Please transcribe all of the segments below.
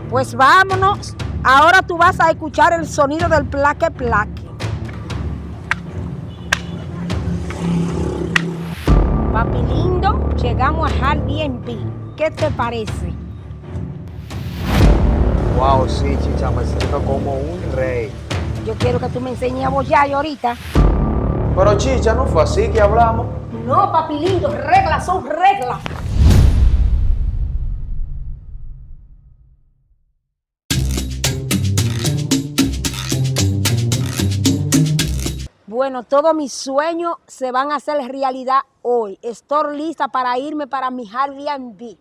Pues vámonos. Ahora tú vas a escuchar el sonido del plaque plaque. Papi lindo, llegamos a Airbnb. ¿Qué te parece? Wow, sí, chicha, me siento como un rey. Yo quiero que tú me enseñes a bollar ahorita. Pero chicha, no fue así que hablamos. No, papi lindo, reglas son reglas. Bueno, todos mis sueños se van a hacer realidad hoy. Estoy lista para irme para mi Airbnb.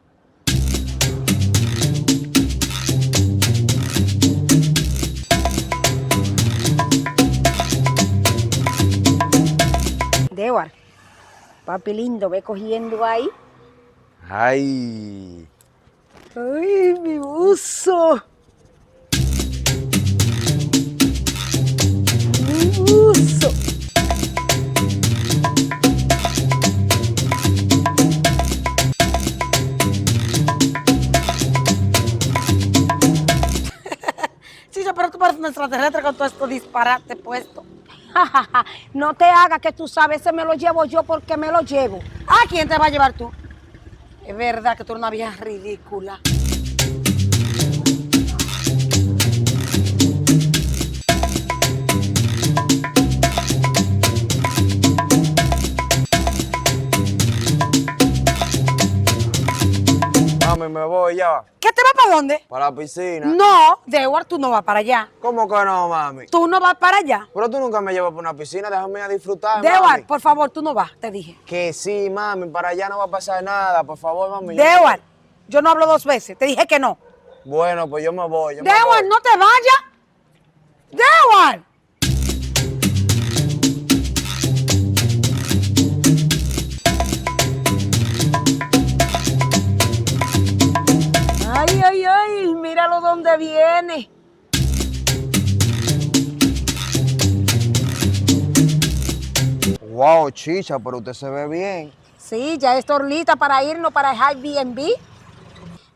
Dewar, papi lindo, ve cogiendo ahí. Ay. ¡Ay, mi buzo! ¡Mi buzo! Chicha, pero tú pareces un extraterrestre con todo esto disparate puesto. No te hagas que tú sabes, ese me lo llevo yo porque me lo llevo. ¿A quién te va a llevar tú? Es verdad que tú eres una vieja ridícula. Mami, me voy ya. ¿Qué te vas para dónde? Para la piscina. No, Dewar, tú no vas para allá. ¿Cómo que no, mami? Tú no vas para allá. Pero tú nunca me llevas para una piscina, déjame a disfrutar, Dewar, mami. por favor, tú no vas, te dije. Que sí, mami, para allá no va a pasar nada, por favor, mami. Dewar, yo no hablo dos veces, te dije que no. Bueno, pues yo me voy. Dewar, no te vayas. Dewar. Ay, ay, ay, míralo donde viene. Wow, chicha, pero usted se ve bien. Sí, ya estoy lista para irnos para el Airbnb.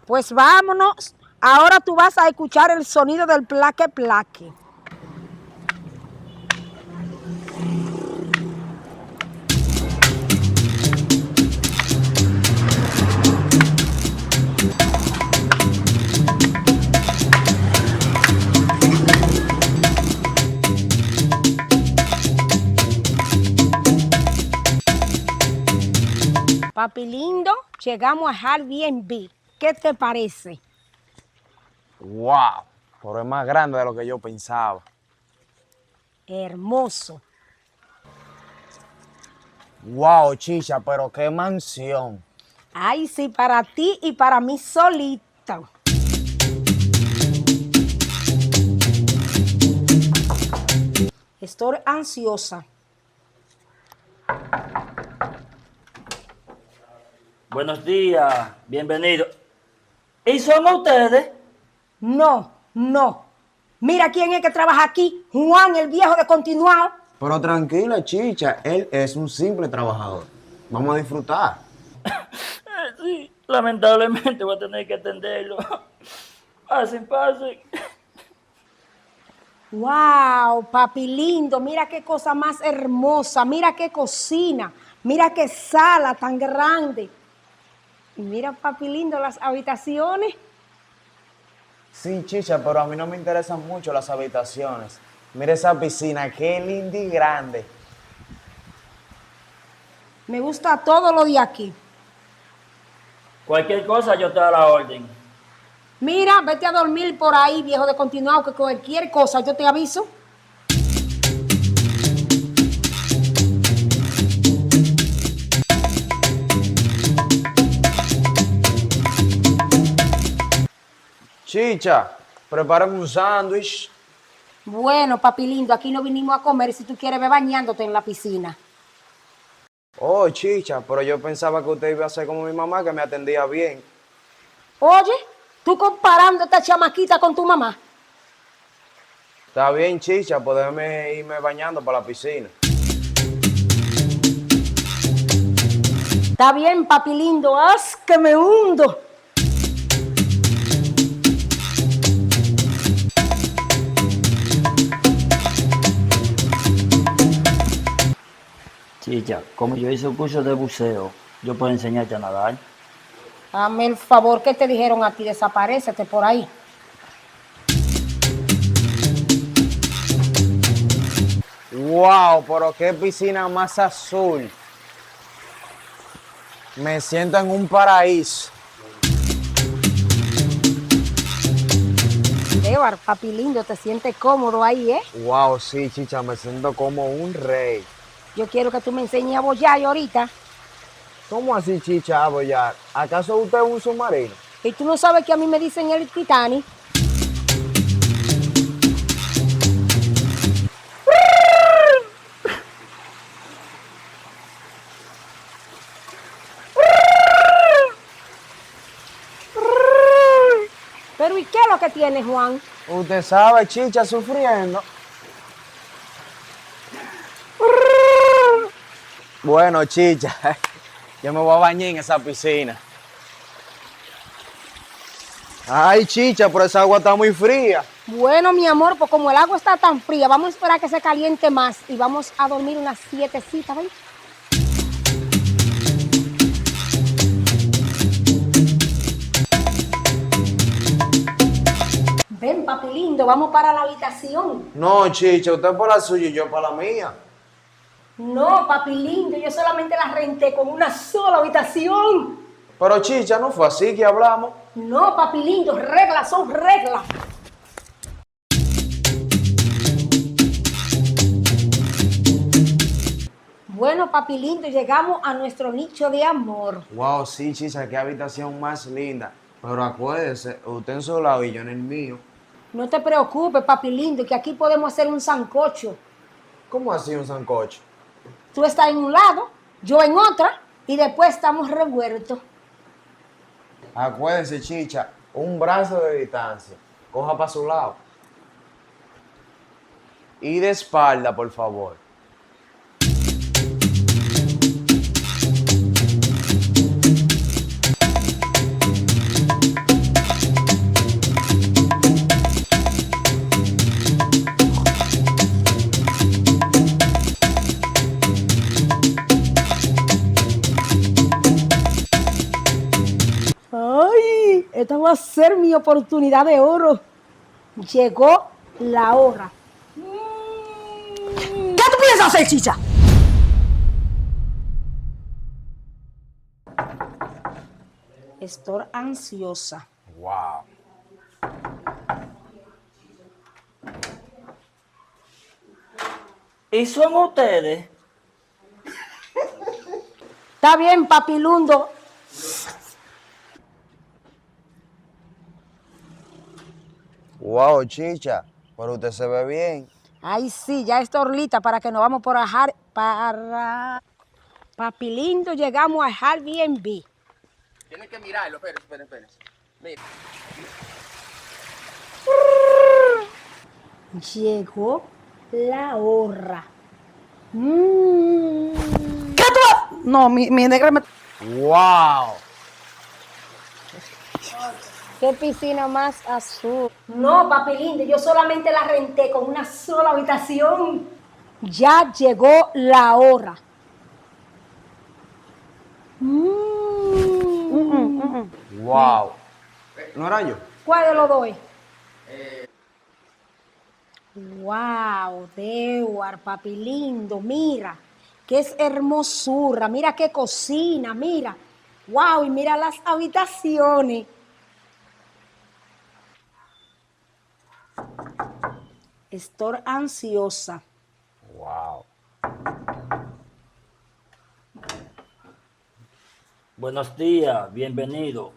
Pues vámonos. Ahora tú vas a escuchar el sonido del plaque plaque. Papi lindo, llegamos a Airbnb. ¿Qué te parece? Wow, pero es más grande de lo que yo pensaba. Hermoso. Wow, chicha, pero qué mansión. Ay, sí, para ti y para mí solito. Estoy ansiosa. Buenos días, bienvenido. ¿Y son ustedes? No, no. Mira quién es que trabaja aquí. Juan, el viejo de continuado. Pero tranquila, chicha, él es un simple trabajador. Vamos a disfrutar. Sí, lamentablemente voy a tener que atenderlo. Pasen, pasen. Wow, papi lindo, mira qué cosa más hermosa, mira qué cocina, mira qué sala tan grande. Y mira, papi lindo, las habitaciones. Sí, chicha, pero a mí no me interesan mucho las habitaciones. Mira esa piscina, qué linda y grande. Me gusta todo lo de aquí. Cualquier cosa yo te doy la orden. Mira, vete a dormir por ahí, viejo de continuado, que cualquier cosa yo te aviso. Chicha, prepárame un sándwich. Bueno, papi lindo, aquí no vinimos a comer si tú quieres ver bañándote en la piscina. Oh, chicha, pero yo pensaba que usted iba a ser como mi mamá, que me atendía bien. Oye, tú comparando a esta chamaquita con tu mamá. Está bien, chicha, pues déjame irme bañando para la piscina. Está bien, papi lindo, haz que me hundo. Chicha, como yo hice un curso de buceo, yo puedo enseñarte a nadar. Hazme el favor que te dijeron a ti, desaparécete por ahí. Wow, pero qué piscina más azul. Me siento en un paraíso. Edward, papi lindo, te sientes cómodo ahí, ¿eh? Wow, sí, chicha, me siento como un rey. Yo quiero que tú me enseñes a bollar ahorita. ¿Cómo así, chicha, a bollar? ¿Acaso usted es un submarino? Y tú no sabes que a mí me dicen el Titanic. Pero ¿y qué es lo que tienes, Juan? Usted sabe, chicha, sufriendo. Bueno, chicha, yo me voy a bañar en esa piscina. Ay, chicha, pero esa agua está muy fría. Bueno, mi amor, pues como el agua está tan fría, vamos a esperar que se caliente más y vamos a dormir unas 7 citas, ¿ven? Ven, papi lindo, vamos para la habitación. No, chicha, usted por la suya y yo por la mía. No, papi lindo, yo solamente la renté con una sola habitación. Pero, chicha, no fue así que hablamos. No, papi lindo, reglas son reglas. Bueno, papi lindo, llegamos a nuestro nicho de amor. Wow, sí, chicha, qué habitación más linda. Pero acuérdese, usted en su lado y yo en el mío. No te preocupes, papi lindo, que aquí podemos hacer un sancocho. ¿Cómo así un sancocho? Tú estás en un lado, yo en otra, y después estamos revueltos. Acuérdese, chicha, un brazo de distancia. Coja para su lado. Y de espalda, por favor. ¡Ay! Esta va a ser mi oportunidad de oro. Llegó la hora. ¿Qué tú piensas hacer, chicha? Estoy ansiosa. Wow. ¿Y son ustedes? Está bien, papi Lundo. Wow, chicha, pero usted se ve bien. Ay, sí, ya estoy lista para que nos vamos por para Papi Lindo, llegamos a Airbnb. Tienen que mirarlo, esperen. Mira. Llegó la hora. ¿Qué tú? No, mi negra me... Wow. ¿Qué piscina más azul? No, papi lindo, yo solamente la renté con una sola habitación. Ya llegó la hora. Wow. ¿No era yo? ¿Cuál de los dos es? Wow, Dewar, papi lindo, mira, qué es hermosura, mira qué cocina, mira. Wow, y mira las habitaciones. Estoy ansiosa. Wow. Buenos días, bienvenido.